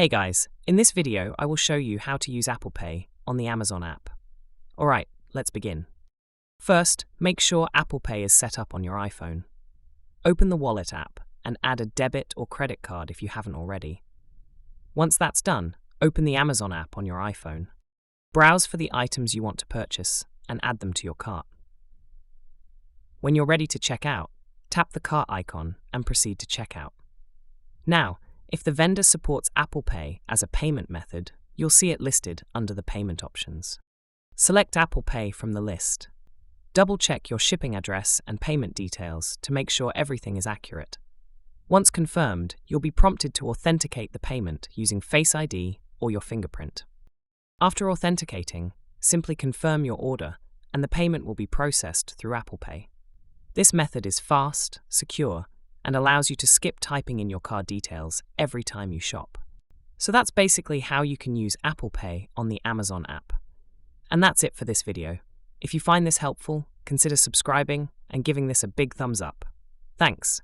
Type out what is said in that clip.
Hey guys, in this video I will show you how to use Apple Pay on the Amazon app. Alright, let's begin. First, make sure Apple Pay is set up on your iPhone. Open the Wallet app and add a debit or credit card if you haven't already. Once that's done, open the Amazon app on your iPhone. Browse for the items you want to purchase and add them to your cart. When you're ready to check out, tap the cart icon and proceed to checkout. Now, if the vendor supports Apple Pay as a payment method, you'll see it listed under the payment options. Select Apple Pay from the list. Double-check your shipping address and payment details to make sure everything is accurate. Once confirmed, you'll be prompted to authenticate the payment using Face ID or your fingerprint. After authenticating, simply confirm your order and the payment will be processed through Apple Pay. This method is fast, secure, and allows you to skip typing in your card details every time you shop. So that's basically how you can use Apple Pay on the Amazon app. And that's it for this video. If you find this helpful, consider subscribing and giving this a big thumbs up. Thanks.